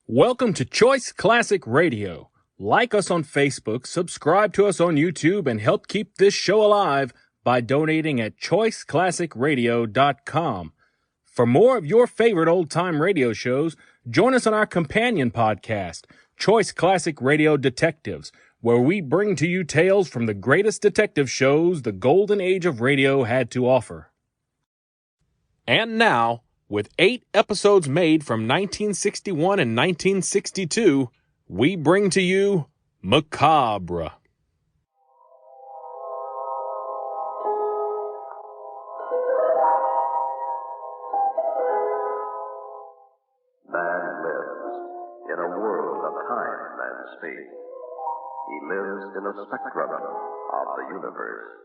Welcome to Choice Classic Radio. Like us on Facebook, subscribe to us on YouTube, and help keep this show alive by donating at choiceclassicradio.com. For more of your favorite old-time radio shows, join us on our companion podcast, Choice Classic Radio Detectives, where we bring to you tales from the greatest detective shows the golden age of radio had to offer. And now, with 8 episodes made from 1961 and 1962, we bring to you Macabre. Man lives in a world of time and space. He lives in a spectrum of the universe.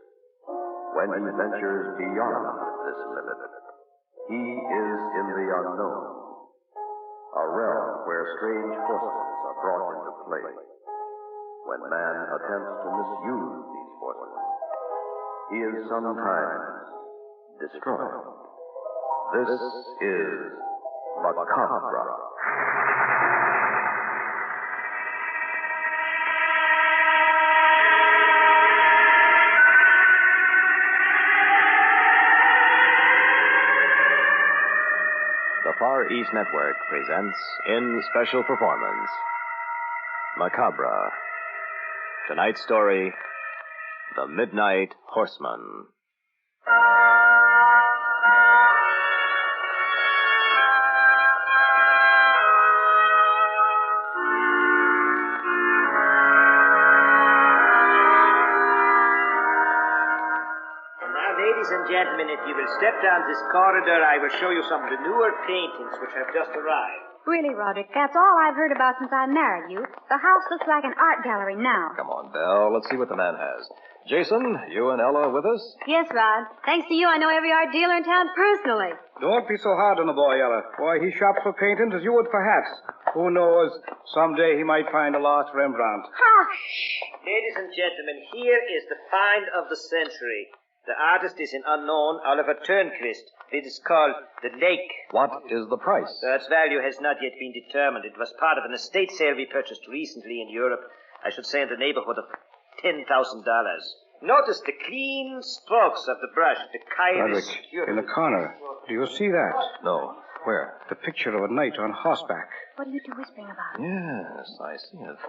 When he ventures beyond this limit, he is in the unknown, a realm where strange forces are brought into play. When man attempts to misuse these forces, he is sometimes destroyed. This is Macabre. The Far East Network presents, in special performance, Macabre. Tonight's story, The Midnight Horseman. Ladies and gentlemen, if you will step down this corridor, I will show you some of the newer paintings which have just arrived. Really, Roderick, that's all I've heard about since I married you. The house looks like an art gallery now. Come on, Belle. Let's see what the man has. Jason, you and Ella with us? Yes, Rod. Thanks to you, I know every art dealer in town personally. Don't be so hard on the boy, Ella. Why, he shops for paintings as you would for hats. Who knows? Someday he might find a lost Rembrandt. Hush! Ladies and gentlemen, here is the find of the century. The artist is an unknown Oliver Turnquist. It is called The Lake. What is the price? Its value has not yet been determined. It was part of an estate sale we purchased recently in Europe. I should say in the neighborhood of $10,000. Notice the clean strokes of the brush, the Roderick, in the corner. Do you see that? No. Where? The picture of a knight on horseback. What are you two whispering about? Yes, I see it.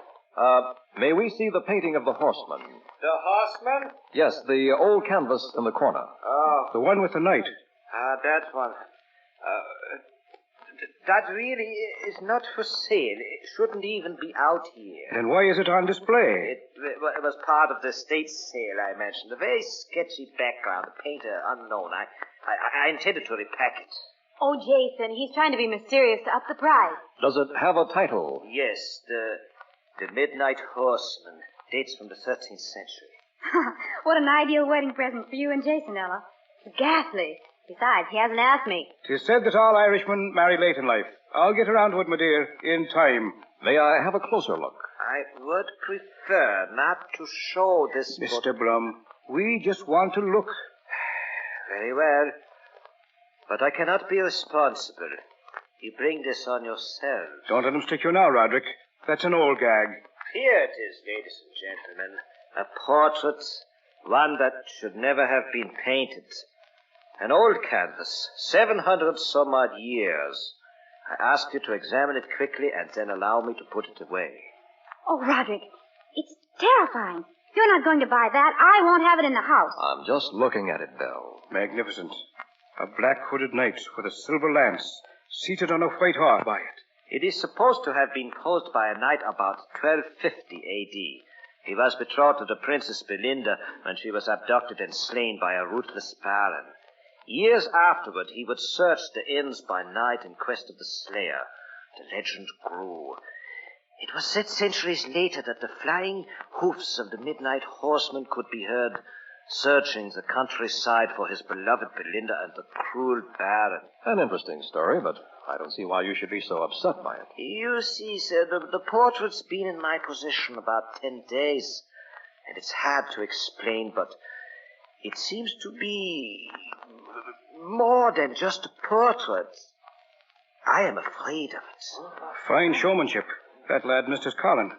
May we see the painting of the Horseman? The Horseman? Yes, the old canvas in the corner. Oh. The one with the knight. That one. That really is not for sale. It shouldn't even be out here. Then why is it on display? It was part of the estate sale I mentioned. A very sketchy background. The painter unknown. I intended to repack it. Oh, Jason, he's trying to be mysterious to up the price. Does it have a title? Yes, the Midnight Horseman. Dates from the 13th century. What an ideal wedding present for you and Jason, Ella. It's ghastly. Besides, he hasn't asked me. 'Tis said that all Irishmen marry late in life. I'll get around to it, my dear, in time. May I have a closer look? I would prefer not to show this... Mr. Blum, we just want to look. Very well. But I cannot be responsible. You bring this on yourself. Don't let him stick you now, Roderick. That's an old gag. Here it is, ladies and gentlemen. A portrait, one that should never have been painted. An old canvas, 700 some odd years. I ask you to examine it quickly and then allow me to put it away. Oh, Roderick, it's terrifying. You're not going to buy that. I won't have it in the house. I'm just looking at it, Belle. Magnificent. A black-hooded knight with a silver lance, seated on a white horse by it. It is supposed to have been posed by a knight about 1250 A.D. He was betrothed to the Princess Belinda when she was abducted and slain by a ruthless baron. Years afterward, he would search the inns by night in quest of the slayer. The legend grew. It was said centuries later that the flying hoofs of the midnight horseman could be heard searching the countryside for his beloved Belinda and the cruel baron. An interesting story, but I don't see why you should be so upset by it. You see, sir, the portrait's been in my possession about 10 days, and it's hard to explain, but it seems to be more than just a portrait. I am afraid of it. Fine showmanship. That lad, Mr. Collin.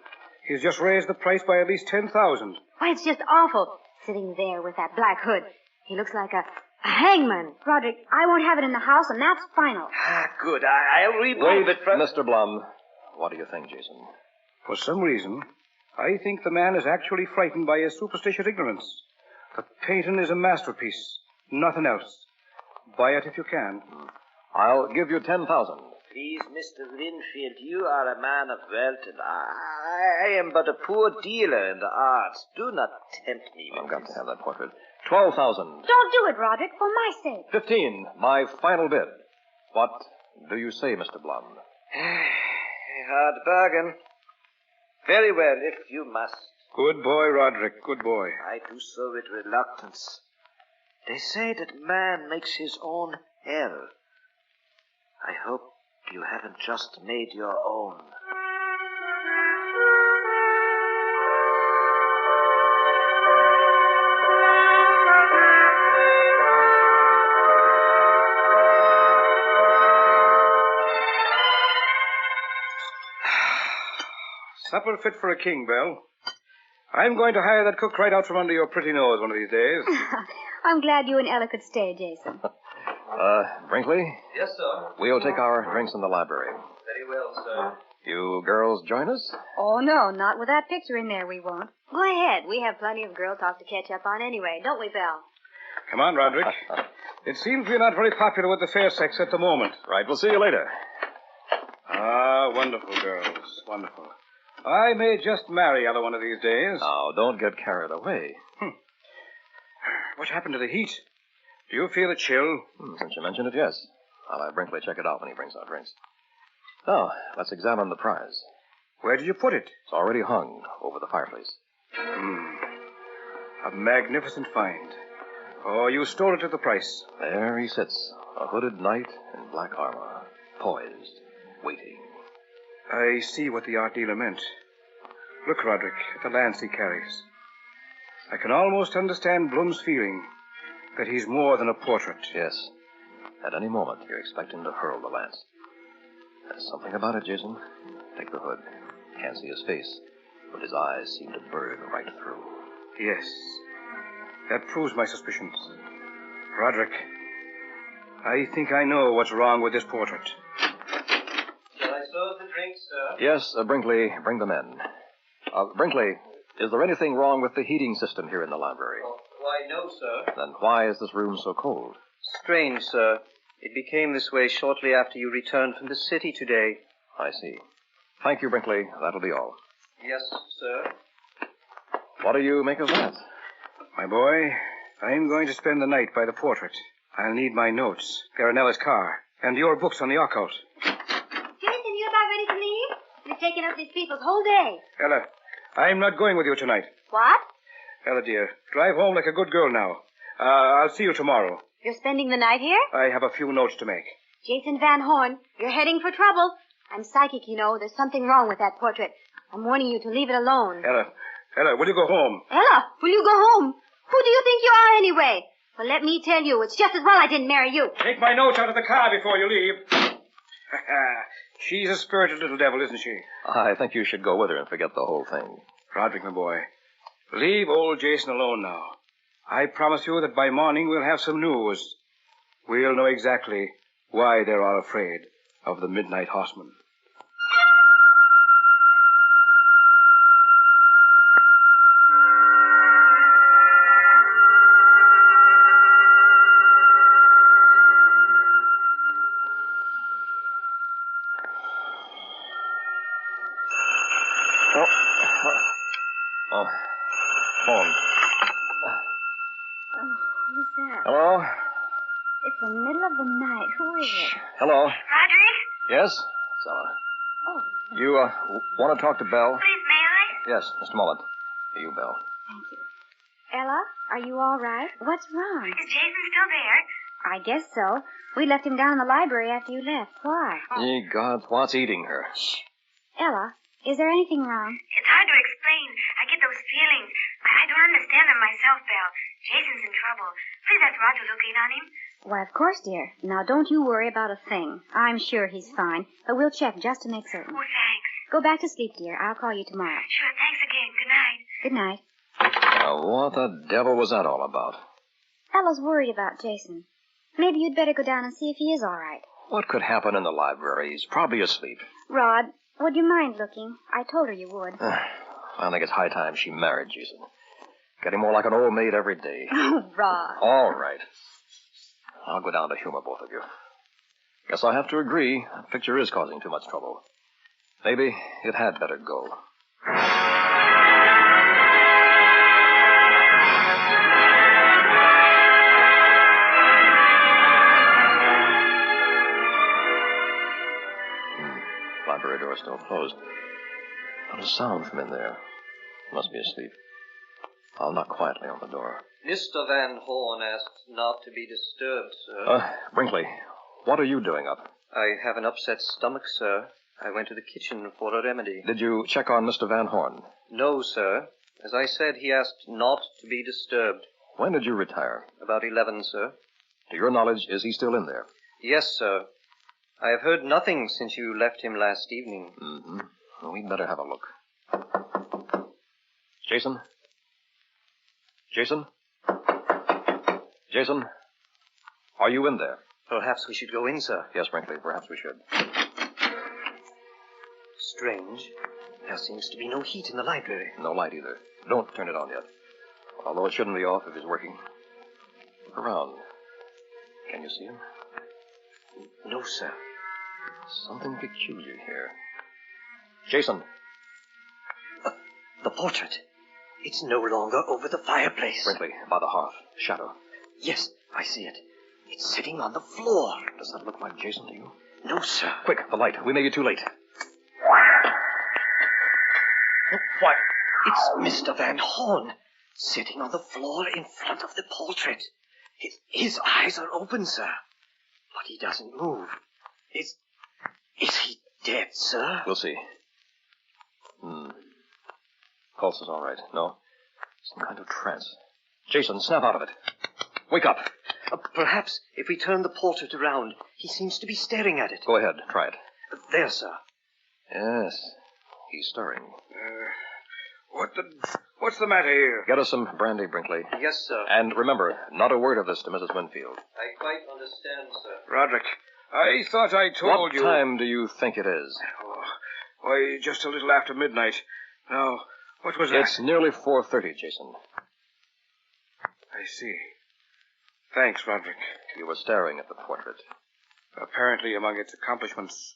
He's just raised the price by at least 10,000. Why, it's just awful. Sitting there with that black hood. He looks like a hangman. Roderick, I won't have it in the house, and that's final. Good. I'll remove it from... Mr. Blum. What do you think, Jason? For some reason, I think the man is actually frightened by his superstitious ignorance. The painting is a masterpiece. Nothing else. Buy it if you can. I'll give you 10,000. Please, Mr. Winfield, you are a man of wealth, and I am but a poor dealer in the arts. Do not tempt me with I've got this. to have that portrait. 12,000. Don't do it, Roderick, for my sake. 15. My final bid. What do you say, Mr. Blum? A hard bargain. Very well, if you must. Good boy, Roderick. Good boy. I do so with reluctance. They say that man makes his own hell. I hope you haven't just made your own. Supper fit for a king, Belle. I'm going to hire that cook right out from under your pretty nose one of these days. I'm glad you and Ella could stay, Jason. Brinkley? Yes, sir. We'll take our drinks in the library. Very well, sir. You girls join us? Oh, no, not with that picture in there, we won't. Go ahead. We have plenty of girl talk to catch up on anyway, don't we, Belle? Come on, Roderick. It seems we're not very popular with the fair sex at the moment. Right, we'll see you later. Ah, wonderful girls. Wonderful. I may just marry Ella one of these days. Now, don't get carried away. What happened to the heat? Do you feel a chill? Since you mentioned it, yes. I'll have Brinkley check it out when he brings our drinks. Now, let's examine the prize. Where did you put it? It's already hung over the fireplace. A magnificent find. Oh, you stole it at the price. There he sits, a hooded knight in black armor, poised, waiting. I see what the art dealer meant. Look, Roderick, at the lance he carries. I can almost understand Blum's feeling that he's more than a portrait. Yes. At any moment, you expect him to hurl the lance. There's something about it, Jason. Take the hood. Can't see his face, but his eyes seem to burn right through. Yes. That proves my suspicions. Roderick, I think I know what's wrong with this portrait. Shall I serve the drinks, sir? Yes, Brinkley, bring them in. Brinkley, is there anything wrong with the heating system here in the library? Why, no, sir. Then why is this room so cold? Strange, sir. It became this way shortly after you returned from the city today. I see. Thank you, Brinkley. That'll be all. Yes, sir. What do you make of that? My boy, I'm going to spend the night by the portrait. I'll need my notes, Garanella's car, and your books on the occult. Jason, you about ready to leave? We've taken up these people's whole day. Ella, I'm not going with you tonight. What? Ella, dear, drive home like a good girl now. I'll see you tomorrow. You're spending the night here? I have a few notes to make. Jason Van Horn, you're heading for trouble. I'm psychic, you know. There's something wrong with that portrait. I'm warning you to leave it alone. Ella, will you go home? Ella, will you go home? Who do you think you are anyway? Well, let me tell you, it's just as well I didn't marry you. Take my notes out of the car before you leave. She's a spirited little devil, isn't she? I think you should go with her and forget the whole thing. Roderick, my boy, leave old Jason alone now. I promise you that by morning we'll have some news. We'll know exactly why they're all afraid of the Midnight Horseman. Phone. Who's that? Hello? It's the middle of the night. Who is it? Hello? Roderick? Yes? It's Ella. Oh, You, want to talk to Belle? Please, may I? Yes, just a moment. You, Belle. thank you. Ella, are you all right? What's wrong? Is Jason still there? I guess so. We left him down in the library after you left. Why? Ye gods, what's eating her? Ella, is there anything wrong? It's hard to explain. I get those feelings. I don't understand them myself, Belle. Jason's in trouble. Please ask Rod to look in on him. Why, of course, dear. Now, don't you worry about a thing. I'm sure he's fine, but we'll check just to make certain. Oh, thanks. Go back to sleep, dear. I'll call you tomorrow. Sure, thanks again. Good night. Good night. Now, what the devil was that all about? Ella's worried about Jason. Maybe you'd better go down and see if he is all right. What could happen in the library? He's probably asleep. Rod, would you mind looking? I told her you would. I think it's high time she married Jason. Getting more like an old maid every day. Oh, Rod. All right. I'll go down to humor both of you. Guess I have to agree. That picture is causing too much trouble. Maybe it had better go. Library door still closed. Not a sound from in there. Must be asleep. I'll knock quietly on the door. Mr. Van Horn asked not to be disturbed, sir. Brinkley, what are you doing up? I have an upset stomach, sir. I went to the kitchen for a remedy. Did you check on Mr. Van Horn? No, sir. As I said, he asked not to be disturbed. When did you retire? About 11, sir. To your knowledge, is he still in there? Yes, sir. I have heard nothing since you left him last evening. Mm-hmm. Well, we'd better have a look. Jason? Jason? Jason? Are you in there? Perhaps we should go in, sir. Yes, Brinkley, perhaps we should. Strange. There seems to be no heat in the library. No light either. Don't turn it on yet. Although it shouldn't be off if he's working. Look around. Can you see him? No, sir. Something peculiar here. Jason. The portrait. It's no longer over the fireplace. Brinkley, by the hearth. Shadow. Yes, I see it. It's sitting on the floor. Does that look like Jason to you? No, sir. Quick, the light. We may be too late. Why, it's Mr. Van Horn, sitting on the floor in front of the portrait. His eyes are open, sir, but he doesn't move. Is he dead, sir? We'll see. Pulse is all right. No, some kind of trance. Jason, snap out of it. Wake up. Perhaps if we turn the portrait around, he seems to be staring at it. Go ahead, try it. There, sir. Yes, he's stirring. What's the matter here? Get us some brandy, Brinkley. Yes, sir. And remember, not a word of this to Mrs. Winfield. I quite understand, sir. Roderick, I thought I told you... What time do you think it is? Why, just a little after midnight. Now, what was that? It's nearly 4:30, Jason. I see. Thanks, Roderick. You were staring at the portrait. Apparently, among its accomplishments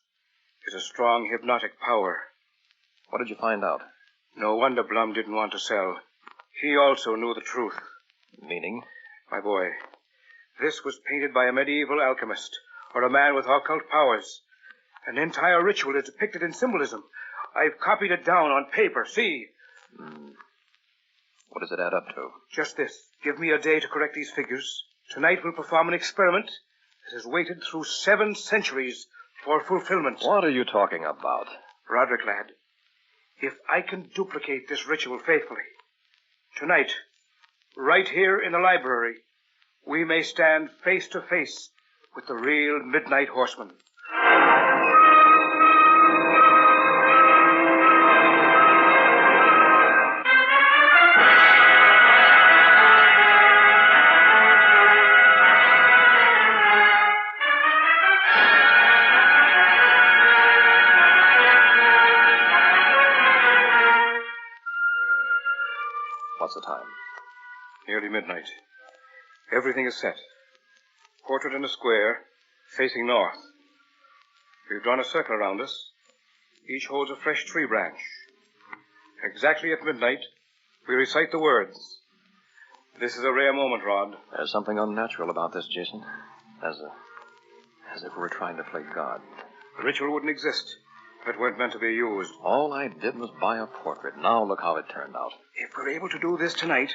is a strong hypnotic power. What did you find out? No wonder Blum didn't want to sell. He also knew the truth. Meaning? My boy, this was painted by a medieval alchemist, or a man with occult powers. An entire ritual is depicted in symbolism. I've copied it down on paper, see? What does it add up to? Just this. Give me a day to correct these figures. Tonight we'll perform an experiment that has waited through 7 centuries for fulfillment. What are you talking about? Roderick, lad, if I can duplicate this ritual faithfully, tonight, right here in the library, we may stand face to face with the real Midnight Horseman. What's the time? Nearly midnight. Everything is set. Portrait in a square, facing north. We've drawn a circle around us. Each holds a fresh tree branch. Exactly at midnight, we recite the words. This is a rare moment, Rod. There's something unnatural about this, Jason. As if we were trying to play God. The ritual wouldn't exist if it weren't meant to be used. All I did was buy a portrait. Now look how it turned out. If we're able to do this tonight,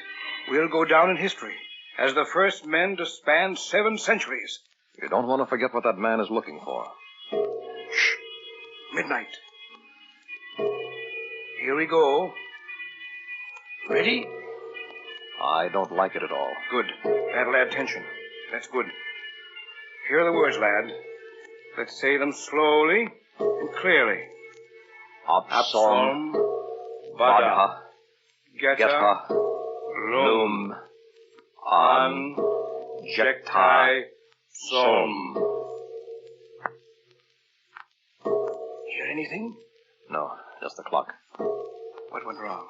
we'll go down in history as the first men to span 7 centuries. You don't want to forget what that man is looking for. Shh. Midnight. Here we go. Ready? I don't like it at all. Good. That'll add tension. That's good. Here are the words, lad. Let's say them slowly and clearly. Absom Vada. Geta Lum An Jectai Som. Hear anything? No, just the clock. What went wrong?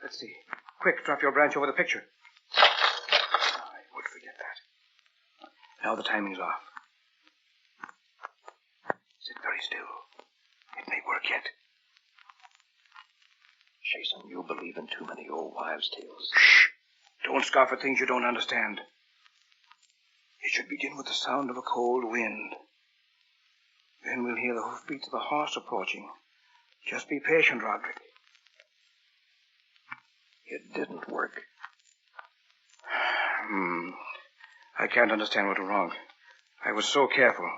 Let's see. Quick, drop your branch over the picture. I would forget that. Now the timing's off. Sit very still. It may work yet. Jason, you believe in too many old wives' tales. Shh! Don't scoff at things you don't understand. It should begin with the sound of a cold wind. Then we'll hear the hoofbeats of a horse approaching. Just be patient, Roderick. It didn't work. I can't understand what went wrong. I was so careful.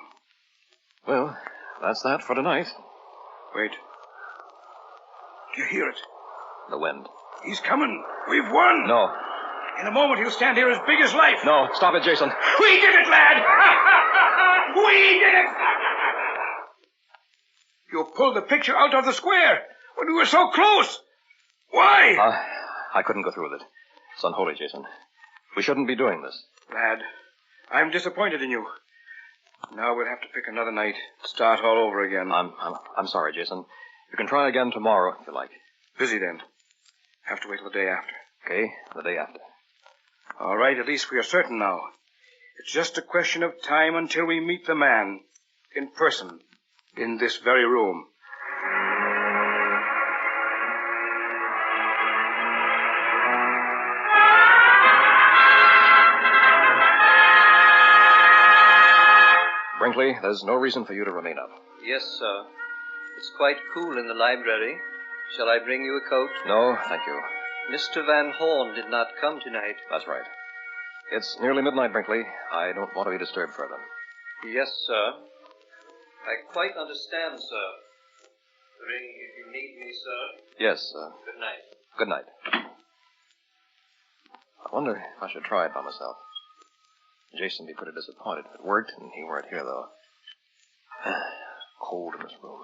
Well, that's that for tonight. Wait. Do you hear it? The wind. He's coming. We've won. No. In a moment, he'll stand here as big as life. No, stop it, Jason. We did it, lad! We did it! You pulled the picture out of the square when we were so close. Why? I couldn't go through with it. It's unholy, Jason. We shouldn't be doing this. Lad, I'm disappointed in you. Now we'll have to pick another night. Start all over again. I'm sorry, Jason. You can try again tomorrow if you like. Busy then. Have to wait till the day after. Okay, the day after. All right, at least we are certain now. It's just a question of time until we meet the man in person in this very room. Brinkley, there's no reason for you to remain up. Yes, sir. It's quite cool in the library. Shall I bring you a coat? No, thank you. Mr. Van Horn did not come tonight. That's right. It's nearly midnight, Brinkley. I don't want to be disturbed further. Yes, sir. I quite understand, sir. Ring if you need me, sir. Yes, Good night. good night. I wonder if I should try it by myself. Jason'd be pretty disappointed if it worked, and he weren't here, though. Cold in this room.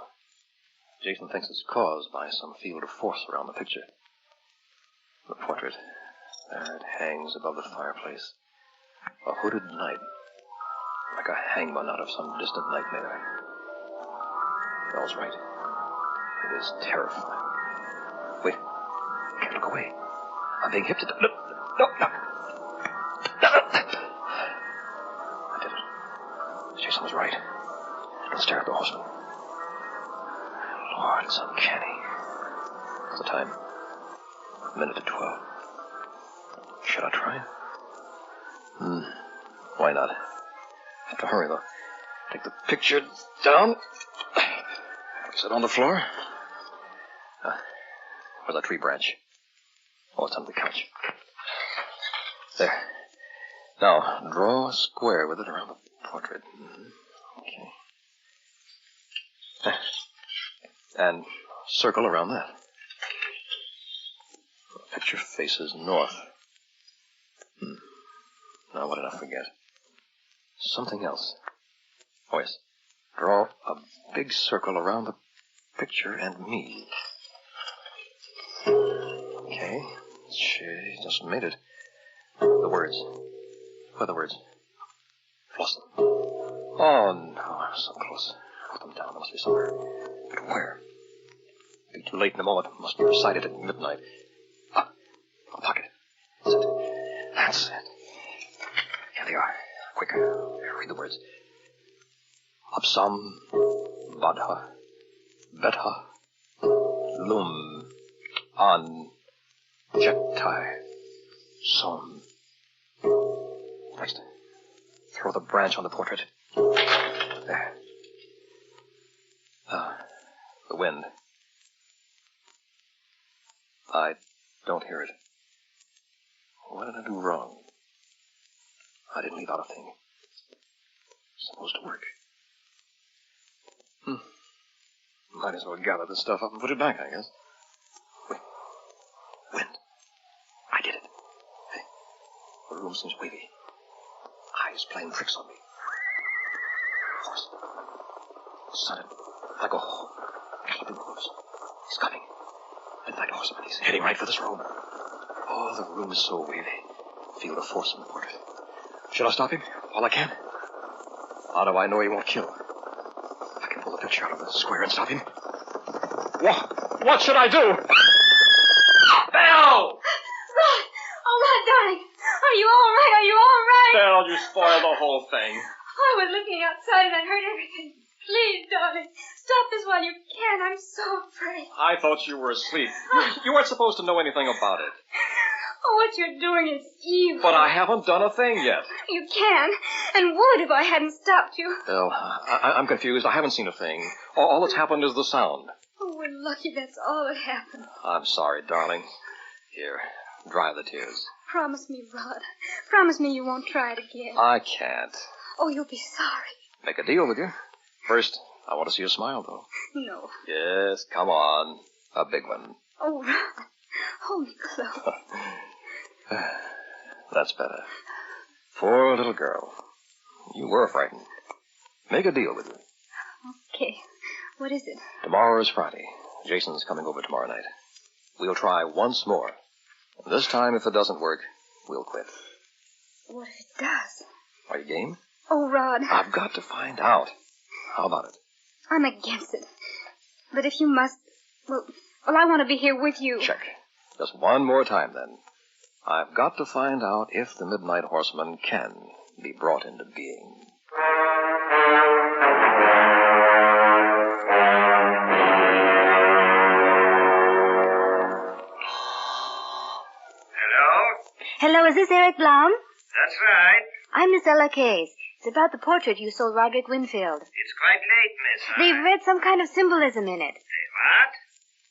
Jason thinks it's caused by some field of force around the picture. The portrait. There it hangs above the fireplace. A hooded knight. Like a hangman out of some distant nightmare. Bell's right. It is terrifying. Wait. I can't look away. I'm being hypnotized. No. I did it. Jason was right. Don't stare at the horseman. Lord, it's uncanny. What's the time? 11:12. Should I try? Why not? Have to hurry, though. Take the picture down. Sit on the floor. Where's that tree branch? Oh, it's under the couch. There. Now, draw a square with it around the portrait. Okay. And circle around that. The picture faces north. Now, what did I forget? Something else. Oh, yes. Draw a big circle around the picture and me. Okay. She just made it. The words. What are the words? Floss them. Oh, no, I was so close. Put them down. There must be somewhere. But where? It'll be too late in a moment. Must be recited at midnight. A pocket. That's it. That's it. Here they are. Quick. Read the words. Absam Badha Betha Lum An Jectai Som. Next. Throw the branch on the portrait. There. The wind. I don't hear it. What did I do wrong? I didn't leave out a thing. It's supposed to work. Might as well gather this stuff up and put it back, I guess. Wait. Wind. I did it. Hey. The room seems wavy. Eyes playing tricks on me. Son, let go. Keep him close. He's coming. Midnight Horseman. He's heading right for this room. Oh, the room is so wavy. Feel the force in the portrait. Shall I stop him? All I can? How do I know he won't kill? I can pull the picture out of the square and stop him. What should I do? Belle! Rod! Oh, Rod, darling. Are you all right? Are you all right? Belle, you spoiled the whole thing. I was listening outside and I heard everything. Please, darling, stop this while you can. I'm so afraid. I thought you were asleep. You weren't supposed to know anything about it. Oh, what you're doing is evil. But I haven't done a thing yet. You can, and would if I hadn't stopped you. Belle, I'm confused. I haven't seen a thing. All that's happened is the sound. Oh, we're lucky that's all that happened. I'm sorry, darling. Here, dry the tears. Promise me, Rod. Promise me you won't try it again. I can't. Oh, you'll be sorry. Make a deal with you. First, I want to see you smile, though. No. Yes, come on. A big one. Oh, Rod. Hold me close. That's better. Poor little girl. You were frightened. Make a deal with you. Okay. What is it? Tomorrow is Friday. Jason's coming over tomorrow night. We'll try once more. And this time, if it doesn't work, we'll quit. What if it does? Are you game? Oh, Rod. I've got to find out. How about it? I'm against it. But if you must, well, I want to be here with you. Check. Just one more time, then. I've got to find out if the Midnight Horseman can be brought into being. Hello, is this Eric Blum? That's right. I'm Miss Ella Case. It's about the portrait you sold Roderick Winfield. It's quite late, miss. They've read some kind of symbolism in it. What?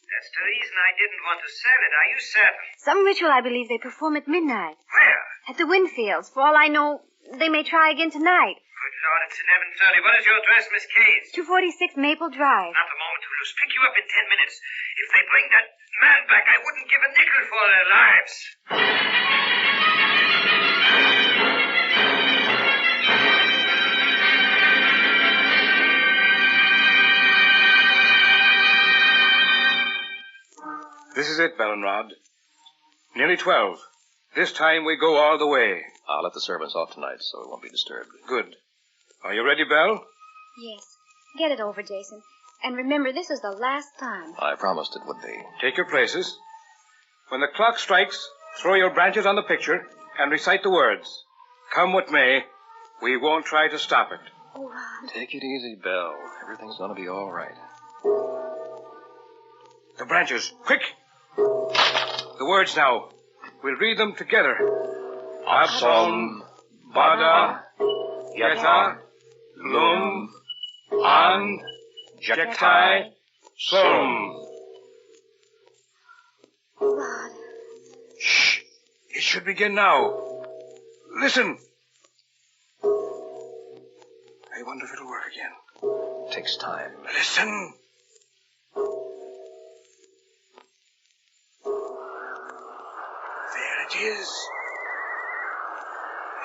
That's the reason I didn't want to sell it. Are you certain? Some ritual I believe they perform at midnight. Where? At the Winfields. For all I know, they may try again tonight. Good Lord, it's 11:30. What is your address, Miss Case? 246 Maple Drive. Not a moment to lose. Pick you up in 10 minutes. If they bring that man back, I wouldn't give a nickel for their lives. This is it, Bell and Rod. Nearly 12. This time we go all the way. I'll let the servants off tonight so it won't be disturbed. Good. Are you ready, Belle? Yes. Get it over, Jason. And remember, this is the last time. I promised it would be. Take your places. When the clock strikes, throw your branches on the picture and recite the words. Come what may, we won't try to stop it. Oh, Rod. Take it easy, Belle. Everything's going to be all right. The branches, quick! The words now. We'll read them together. Absom, Bada, Yeta, Lum, An, Jektai, Sum. Rod. Shh! It should begin now. Listen. I wonder if it'll work again. It takes time. Listen. There it is.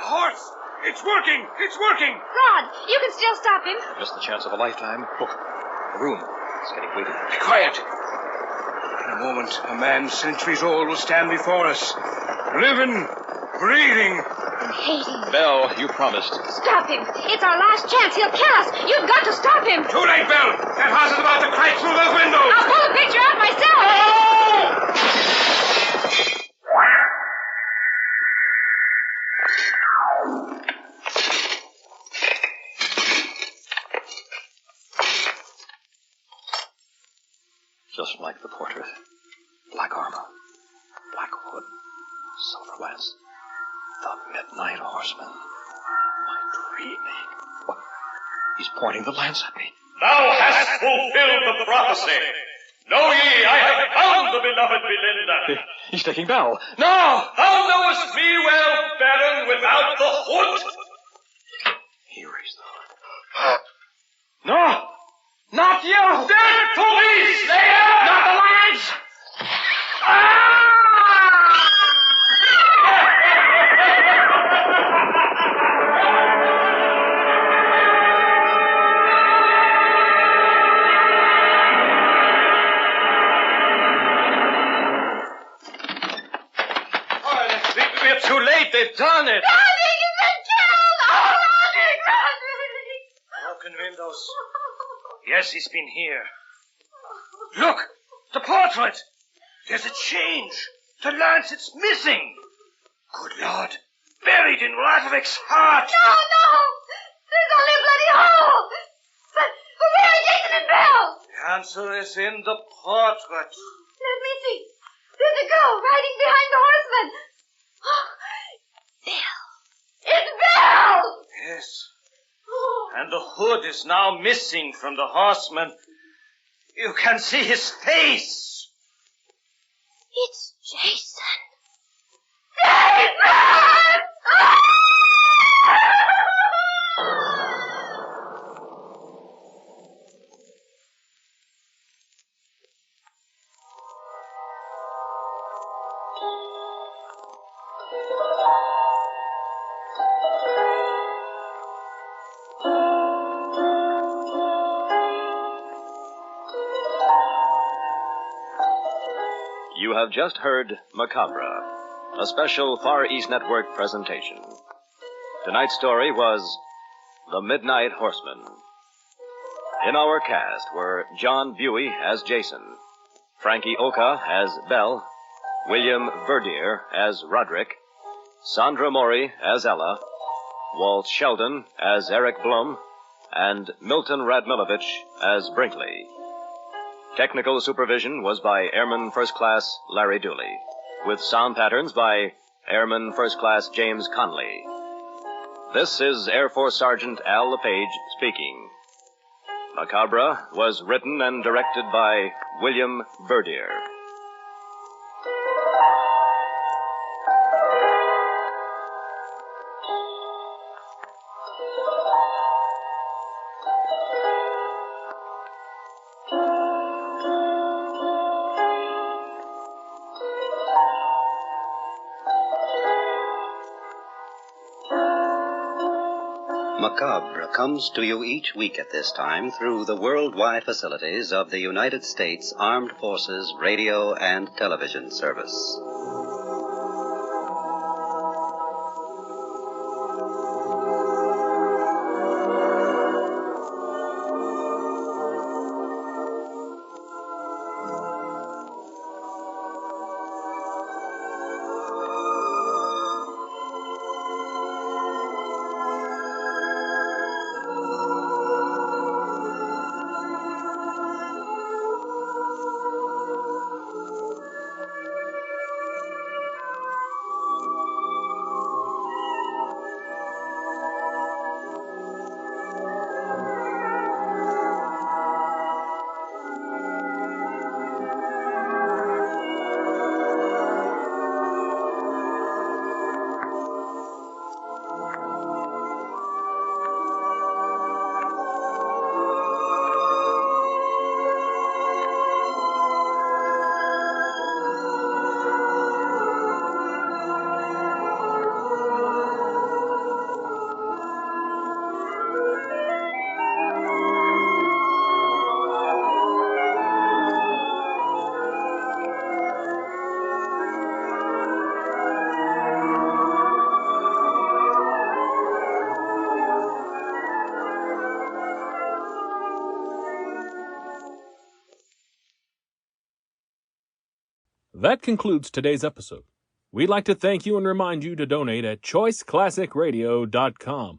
A horse! It's working! It's working! Rod, you can still stop him. Just the chance of a lifetime. Look, the room. It's getting waiting. Be quiet. In a moment, a man centuries old will stand before us. Living, breathing. And hating. Belle, you promised. Stop him. It's our last chance. He'll kill us. You've got to stop him. Too late, Belle. That horse is about to crash through those windows. I'll pull the picture out myself. Just like the portrait. Black armor, black hood, silver lance. The Midnight Horseman. My dreaming. What? He's pointing the lance at me. Thou hast fulfilled the prophecy. Know ye, I have found the beloved Belinda. He's taking Belle. No! Thou knowest me well, Baron, without the hood. He raised the hood. No! Not you! Dead police! Not the lance! they've done it! Roderick has been killed! Oh, Roderick! Broken windows. Yes, he's been here. Look! The portrait! There's a change. The lancet's missing. Good Lord. Buried in Roderick's heart. No! There's only a bloody hole! But where are Jason and Belle? The answer is in the portrait. Let me see. There's a girl riding behind the horseman. Oh, Belle. It's Belle! Yes. And the hood is now missing from the horseman. You can see his face. It's Jason. Jason! You have just heard Macabre, a special Far East Network presentation. Tonight's story was The Midnight Horseman. In our cast were John Buey as Jason, Frankie Oka as Belle, William Verdier as Roderick, Sandra Mori as Ella, Walt Sheldon as Eric Blum, and Milton Radmilovich as Brinkley. Technical supervision was by Airman First Class Larry Dooley, with sound patterns by Airman First Class James Conley. This is Air Force Sergeant Al LePage speaking. Macabre was written and directed by William Verdier. Macabre comes to you each week at this time through the worldwide facilities of the United States Armed Forces Radio and Television Service. That concludes today's episode. We'd like to thank you and remind you to donate at choiceclassicradio.com.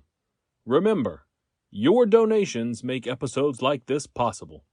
Remember, your donations make episodes like this possible.